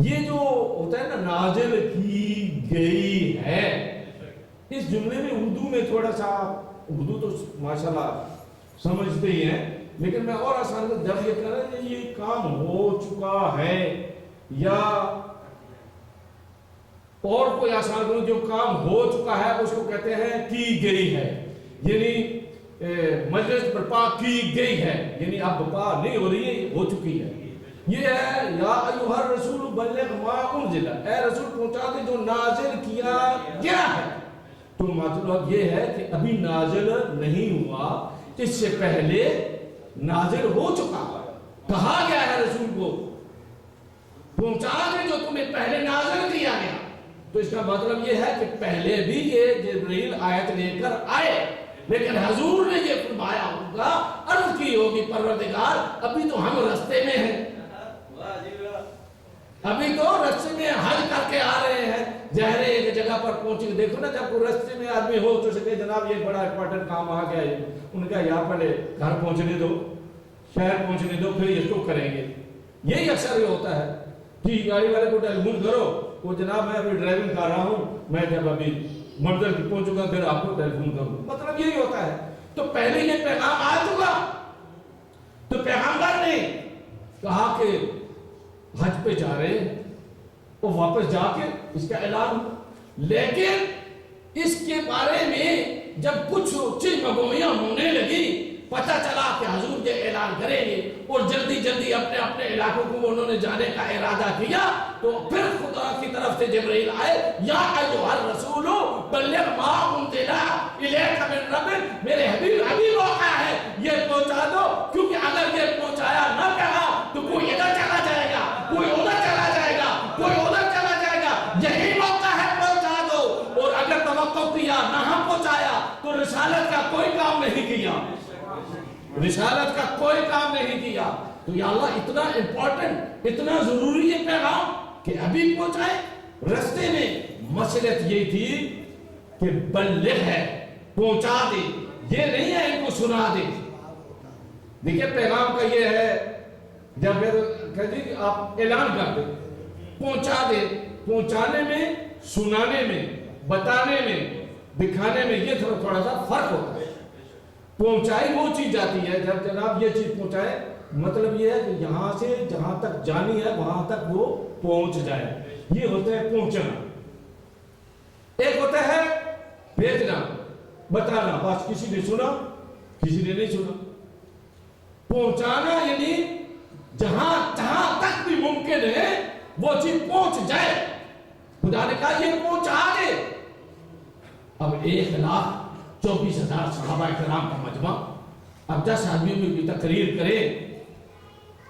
یہ جو ہوتا ہے نا نازل کی گئی ہے، اس جملے میں اردو میں تھوڑا سا، اردو تو ماشاءاللہ سمجھتے ہی ہیں، لیکن میں اور آسان سے جب یہ کہہ رہا ہے یہ کام ہو چکا ہے، یا اور کوئی آسان کرو جو کام ہو چکا ہے اس کو کہتے ہیں کی گئی ہے، یعنی مجلس برپا کی گئی ہے، یعنی اب برپا نہیں ہو رہی ہے، ہو چکی ہے۔ یہ ہے یا ایھا الرسول بلغ ما انزل، اے رسول پہنچا دے جو نازل کیا گیا ہے۔ تو مطلب یہ ہے کہ ابھی نازل نہیں ہوا، اس سے پہلے نازل ہو چکا، کہا گیا ہے رسول کو پہنچا دے جو تمہیں پہلے نازل کیا گیا۔ تو اس کا مطلب یہ ہے کہ پہلے بھی یہ جبرائیل آیت لے کر آئے، لیکن حضور نے یہ فرمایا ہوگا، عرض کی ہوگی پروردگار ابھی تو ہم رستے میں ہیں، ابھی تو رستے میں حج کر کے آ رہے ہیں، ظاہر ایک جگہ پر پہنچے، دیکھو نا جب کوئی رستے میں آدمی ہو تو سکے جناب یہ بڑا امپورٹنٹ کام آ گیا ہے، ان کا یہاں پہلے گھر پہنچنے دو، شہر پہنچنے دو، پھر اس کو کریں گے۔ یہی اکثر یہ ہوتا ہے کہ گاڑی والے کو ٹیلی فون کرو، وہ جناب میں ابھی ڈرائیونگ کر رہا ہوں، میں جب ابھی منزل پہ پہنچوں گا پھر آپ کو ٹیلی فون کروں، مطلب یہی ہوتا ہے۔ تو پہلے یہ پیغام آ چکا، تو پیغمبر نے کہا کہ حج پہ جا رہے ہیں، وہ واپس جا کے اس کا اعلان ہوا، لیکن اس کے بارے میں جب کچھ چیز مگوئیاں ہونے لگی، پتہ چلا کہ حضور یہ اعلان کریں گے، اور جلدی جلدی اپنے اپنے علاقوں کو انہوں نے جانے کا ارادہ کیا، تو پھر خدا کی طرف سے جبرائیل آئے، یا ایھا الرسول بلغ ما انزل الیک من ربک، میرے حبیب ابھی موقع ہے یہ پہنچا دو، کیونکہ اگر یہ پہنچایا نہ کہا تو کوئی ادھر چلا جائے گا، کوئی ادھر چلا جائے گا، کوئی ادھر چلا جائے گا، یہی موقع ہے پہنچا دو۔ اور اگر توقع کیا نہ پہنچایا تو رسالت کا کوئی کام نہیں کیا، رسالت کا کوئی کام نہیں کیا۔ تو یا اللہ اتنا امپورٹنٹ، اتنا ضروری ہے پیغام کہ ابھی پہنچائے۔ رستے میں مصلحت یہ تھی کہ بلغ ہے، پہنچا دے، یہ نہیں ہے ان کو سنا دے۔ دیکھیں پیغام کا یہ ہے، جب کہتے کہ آپ اعلان کر دیں، پہنچا دے، پہنچانے میں، سنانے میں، بتانے میں، دکھانے میں یہ تھوڑا سا فرق ہوتا ہے۔ پہنچائی وہ چیز جاتی ہے، جب جناب یہ چیز پہنچائے، مطلب یہ ہے کہ یہاں سے جہاں تک جانی ہے وہاں تک وہ پہنچ جائے، یہ ہوتا ہے پہنچنا۔ ایک ہوتا ہے بھیجنا، بتانا، بس کسی نے سنا کسی نے نہیں سنا۔ پہنچانا یعنی جہاں تک بھی ممکن ہے وہ چیز پہنچ جائے۔ خدا نے کہا یہ پہنچا دے۔ اب 1,24,000 صحابہ کرام کا مجمع، اب 10 آدمیوں میں بھی تقریر کرے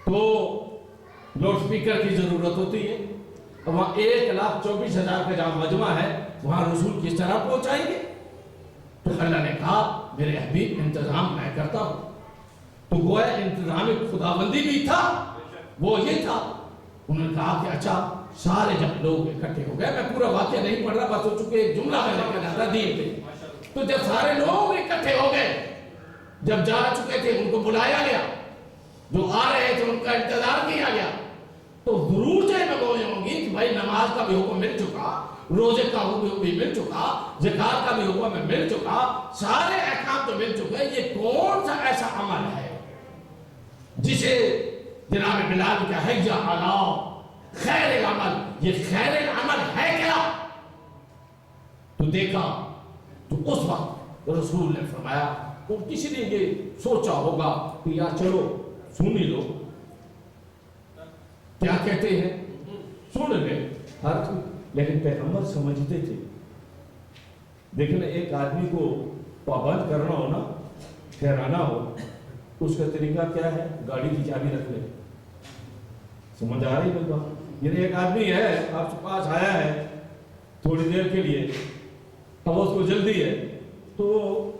تو لاؤڈ سپیکر کی ضرورت ہوتی ہے، اب وہاں 1,24,000 کا جہاں مجمع ہے وہاں رسول کس طرح پہنچائیں گے؟ تو اللہ نے کہا میرے حبیب انتظام میں کرتا ہوں. تو گویا انتظام خداوندی بھی تھا, وہ یہ تھا. انہوں نے کہا کہ اچھا سارے جب لوگ اکٹھے ہو گئے, میں پورا واقعہ نہیں پڑھ رہا, بس ہو چکے ایک جملہ میں لے کر آتا دین پہ. تو جب سارے لوگ اکٹھے ہو گئے, جب جا چکے تھے, ان کو بلایا گیا, جو آ رہے تھے ان کا انتظار کیا گیا, تو ضرور چاہے میں گوئے ہوں گی کہ بھائی نماز کا بھی حکم مل چکا, روزے کا حکم بھی مل چکا, زکات کا بھی حکم مل چکا, سارے احکام تو مل چکے, یہ کون سا ایسا عمل ہے جسے جناب بلال کا حج علاؤ خیر العمل, یہ خیر العمل ہے کیا؟ تو دیکھا تو اس وقت رسول نے فرمایا, تو کسی نے یہ سوچا ہوگا کہ یار چلو سن ہی لو کیا کہتے ہیں, سن لے ہر کوئی. لیکن پیغمبر سمجھتے تھے. دیکھنا ایک آدمی کو پابند کرنا ہو نا, ٹھہرانا ہو, اس کا طریقہ کیا ہے؟ گاڑی کی چابی رکھ لے. سمجھ آ رہی ہے بات؟ یعنی ایک آدمی ہے آپ کے پاس آیا ہے تھوڑی دیر کے لیے, اب اس کو جلدی ہے, تو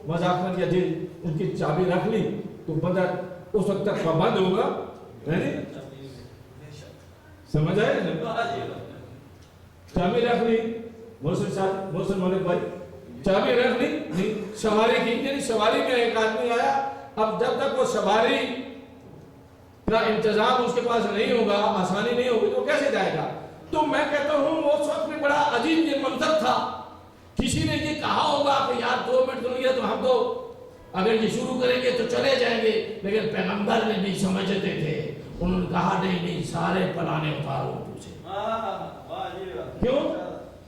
مذاکرت یا جی ان کی چابی رکھ لی تو بندہ اس وقت تک پابند ہوگا. سمجھ آئے نا؟ چابی رکھ لی, محسن صاحب, محسن ملک بھائی, چابی رکھ لی, سواری کی, یعنی سواری میں ایک آدمی آیا, اب جب تک وہ سواری کا انتظام اس کے پاس نہیں ہوگا, آسانی نہیں ہوگی, تو کیسے جائے گا؟ تو میں کہتا ہوں وہ اس وقت میں بڑا عجیب یہ منظر تھا. کسی نے یہ کہا ہوگا کہ یار 2 منٹ سنیے تو ہم تو اگر یہ شروع کریں گے تو چلے جائیں گے, لیکن پیغمبر نے بھی سمجھتے تھے. انہوں نے کہا نہیں سارے پلانے اتارو تجھے. کیوں؟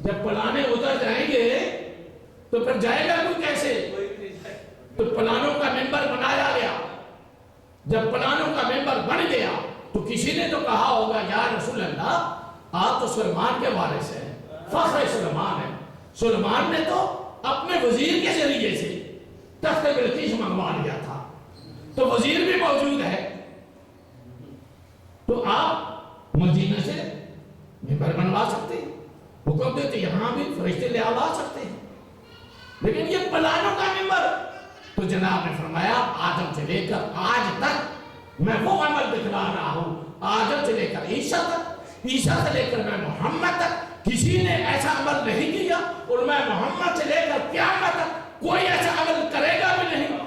جب پلانے اتر جائیں گے تو پھر جائے گا کوئی کیسے؟ تو پلانوں کا ممبر بنایا گیا. جب پلانوں کا ممبر بن گیا تو کسی نے تو کہا ہوگا یا رسول اللہ آپ تو سلیمان کے وارث ہیں, فخر سلیمان ہے. سلیمان نے تو اپنے وزیر کے ذریعے سے تخت بلقیس منگوا لیا تھا, تو وزیر بھی موجود ہے, تو آپ مدینہ سے ممبر بنوا سکتے ہیں, حکم دیتے یہاں بھی فرشتے لے آوا سکتے ہیں. لیکن یہ پلانوں کا ممبر, تو جناب نے فرمایا آدم سے لے کر آج تک میں وہ عمل دکھلا رہا ہوں, آدم سے لے کر عیسیٰ تک, عیسیٰ سے لے کر میں محمد تک, کسی نے ایسا عمل نہیں کیا, اور میں محمد سے لے کر قیامت تک کوئی ایسا عمل کرے گا بھی نہیں,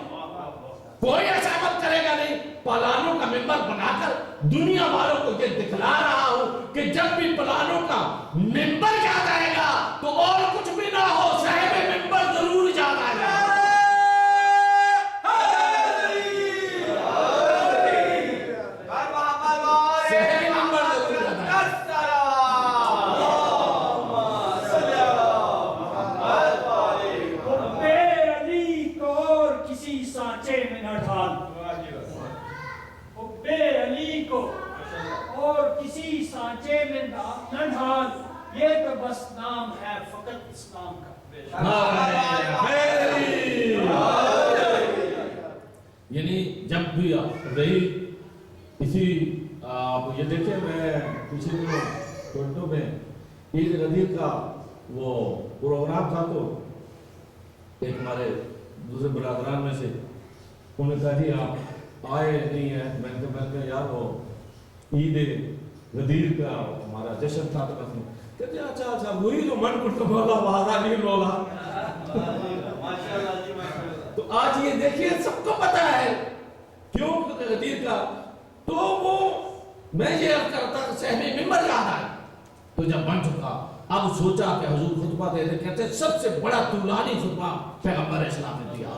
کوئی ایسا عمل کرے گا نہیں. پلانوں کا ممبر بنا کر دنیا والوں کو یہ دکھلا رہا ہوں کہ جب بھی پلانوں کا ممبر یاد آئے گا تو اور کچھ بھی نہ ہو, صاحب ممبر ضرور یاد آئے گا. یہ تو بس نام ہے فقط اسلام کا. یعنی جب بھی رہی اسی آپ یہ دیکھیں, میں پچھلے دنوں ٹورنٹو میں عید غدیر کا وہ پروگرام تھا, تو ایک ہمارے دوسرے برادران میں سے انہوں نے کہا جی آپ آئے نہیں ہیں. میں نے کہا یار وہ عید غدیر کا ہمارا جشن تھا, تو کہتے ہیں اچھا اچھا وہی جو من کو مولا وعدہ نہیں مولا. تو آج یہ دیکھیے سب کو پتا ہے کیوں غدیر کا, تو وہ میں یہ عرض کرتا صحبی ممبر یاد آئے. تو جب بن چکا اب سوچا کہ حضور خطبہ دے دے, کہتے سب سے بڑا طولانی خطبہ پیغمبر اسلام نے دیا.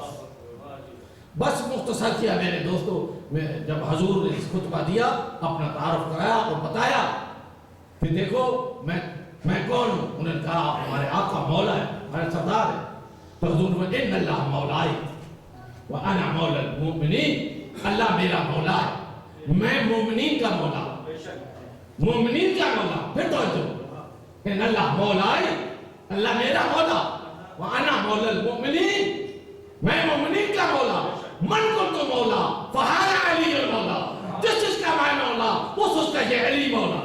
بس مختصر کیا میرے دوستو, میں جب حضور نے اس خطبہ دیا اپنا تعارف کرایا اور بتایا کہ دیکھو میں کون ہوں. انہوں نے کہا آپ ہمارے آقا مولا ہے, ہمارے سردار ہے. تو حضور نے ان اللہ مولائی وانا مولا المؤمنین, اللہ میرا مولا ہے, میں مومنین کا مولا, مومنین کا مولا. پھر تو ان اللہ مولائی, اللہ میرا مولا, وانا مولا المؤمنین, میں مومنین کا مولا. من کنت مولا فہذا علی المولا, جس کا میں مولا اس کا یہ علی مولا.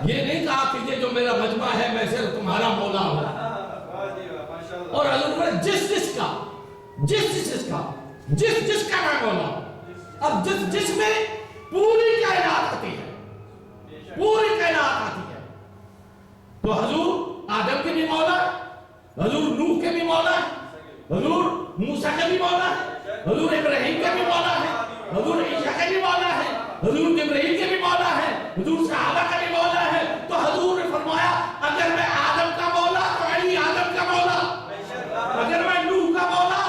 یہ نہیں کہا کہ یہ جو میرا مجمع ہے میں صرف تمہارا مولا ہوں. اور حضور نے جس جس کا میں مولا ہوں. اب جس میں پوری کائنات آتی ہے، پوری کائنات آتی ہے. تو حضور آدم کے بھی مولا ہے، حضور نوح کے بھی مولا ہے، حضور موسیٰ کے بھی مولا ہے، حضور ابراہیم کے بھی مولا ہے، حضور عیسیٰ کے بھی مولا ہے، حضور جبرائیل کے بھی مولا ہے، حضور صحابہ کا بھی مولا ہے. تو حضور نے فرمایا اگر میں آدم کا مولا تو علی آدم کا مولا، اگر میں نوح کا مولا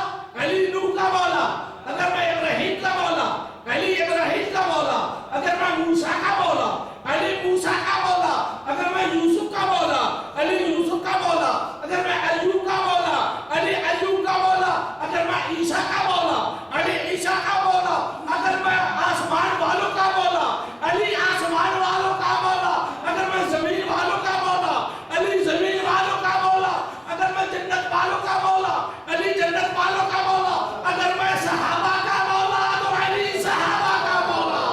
علی نوح کا مولا، اگر میں ابراہیم کا مولا علی ابراہیم کا مولا، اگر میں موسیٰ کا مولا علی موسیٰ کا مولا، اگر میں یوسف کا مولا علی یوسف کا مولا، اگر میں ایوب کا مولا علی ایوب کا مولا، اگر میں عیسیٰ کا مولا علی عیسیٰ کا مولا، اگر میں آسمان والوں کا مولا علی آسمان والوں کا مولا، اگر میں زمین والوں کا مولا علی زمین والوں کا مولا، اگر میں جنت والوں کا مولا علی جنت والوں کا مولا، اگر میں صحابہ کا مولا تو علی صحابہ کا مولا.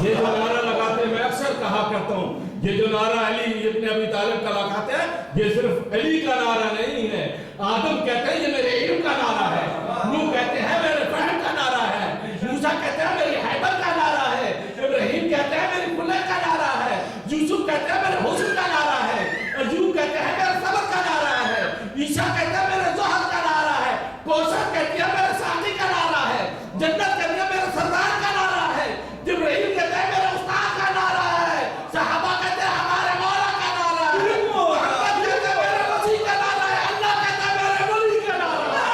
یہ جو نعرہ لگاتے ہیں، میں اکثر کہا کرتا ہوں، یہ جو نعرہ علی ابن ابی طالب کا لگاتے ہیں یہ صرف علی کا نعرہ نہیں ہے. آدم کہتے ہیں یہ میرے علم کا نعرہ ہے، نوح کہتے ہیں میرے فہم کا نعرہ ہے، موسیٰ کہتے ہیں میری حیبت کا نعرہ ہے، ابراہیم کہتے ہیں میری قدرت کا نعرہ ہے، یوسف کہتے ہیں میرے حسن کا نعرہ ہے، ایوب کہتے ہیں میرے صبر کا نعرہ ہے، عیسیٰ کہتے ہیں میرے زہد کا نعرہ ہے، کوثر کہتی ہے میرے ساتھی کا نعرہ ہے، جنت کہتی ہے میرے سردار کا نعرہ ہے، جبرائیل کہتے ہیں میرے استاد کا نعرہ ہے، صحابہ کہتے ہیں ہمارے مولا کا نعرہ ہے، محمد کہتے ہیں میرے مسیح کا نعرہ ہے، اللہ کہتا ہے میرے ولی کا نعرہ ہے.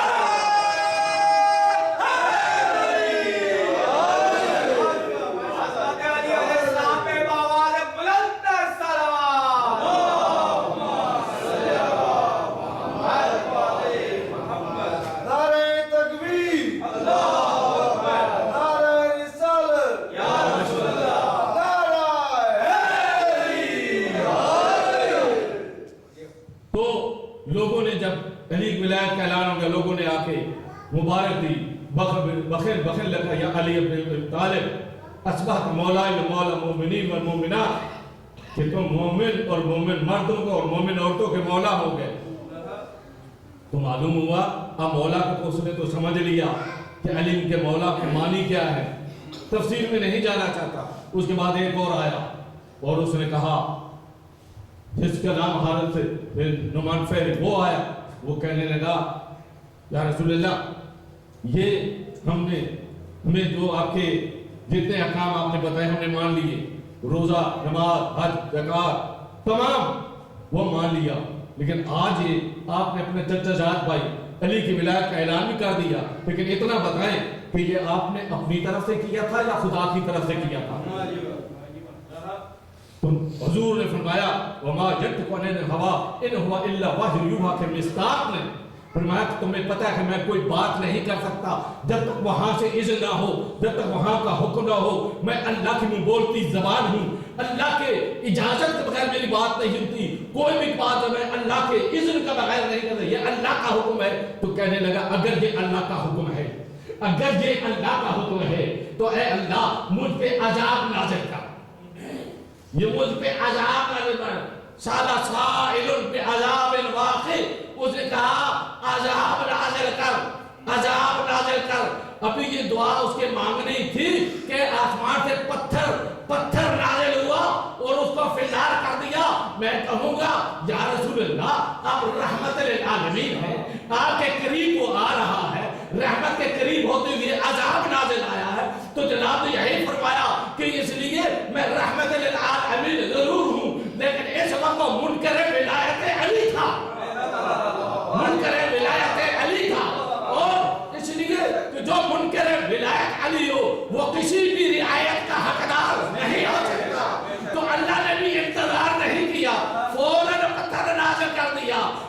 تو لوگوں نے جب علی کی ولایت کا اعلان ہو گیا، لوگوں نے آ کے مبارک دی، بخیر لکھا یا علی ابن طالب اصبحت مولا مولا مومنین والمومنات، کہ تم مومن اور مومن مردوں کو اور مومن عورتوں کے مولا ہو گئے. تو معلوم ہوا اب مولا کو اس نے تو سمجھ لیا کہ علی کے مولا کے معنی کیا ہے. تفسیر میں نہیں جانا چاہتا. اس کے بعد ایک اور آیا اور اس نے کہا جس کا نام حارث سے نعمان فہر، وہ آیا، وہ کہنے لگا یا رسول اللہ یہ ہمیں جو آپ کے جتنے احکام آپ نے بتائے ہم نے مان لیے، روزہ نماز حج زکات تمام وہ مان لیا، لیکن آج یہ آپ نے اپنے چچا جات بھائی علی کی ولایت کا اعلان بھی کر دیا، لیکن اتنا بتائیں کہ یہ آپ نے اپنی طرف سے کیا تھا یا خدا کی طرف سے کیا تھا؟ تو حضور نے فرمایا وما ينطق عن الهوى ان هو الا وحی یوحی، کہ مصداق نے فرمایا کہ تمہیں پتہ ہے کہ میں کوئی بات نہیں کر سکتا جب تک وہاں سے اذن نہ ہو، جب تک وہاں کا حکم نہ ہو. میں اللہ کی منہ بولتی زبان ہوں، اللہ کے اجازت کے بغیر میری بات نہیں ہوتی، کوئی بھی بات میں اللہ کے اذن کا بغیر نہیں کرتا، یہ اللہ کا حکم ہے. تو کہنے لگا اگر یہ اللہ کا حکم ہے، اگر یہ اللہ کا حکم ہے تو اے اللہ مجھ پہ عذاب نازل کر، یہ مجھ پہ عذاب نازل کر. سالہ سائل پہ عذاب واقع، اس نے کہا عذاب نازل کر، عذاب نازل کر. ابھی یہ دعا اس کے مانگنی تھی کہ آسمان سے پتھر نازل ہوا اور اس کو فلار کر دیا. میں کہوں گا یا رسول اللہ اب رحمت للعالمین ہے، آپ کے قریب وہ آ رہا ہے، رحمت کے قریب ہوتے ہوئے عذاب نازل آیا ہے. تو جناب نے یہی فرمایا کہ اس لیے میں رحمت للعالمین ضرور ہوں، لیکن اس وقت وہ منکر ولایت علی تھا، منکر ولایت علی تھا. اور اس لیے کہ جو منکر ولایت علی ہو وہ کسی بھی رعایت کا حقدار نہیں ہو سکتا. تو اللہ نے بھی انتظار نہیں کیا، فوراً پتھر نازل کر دیا،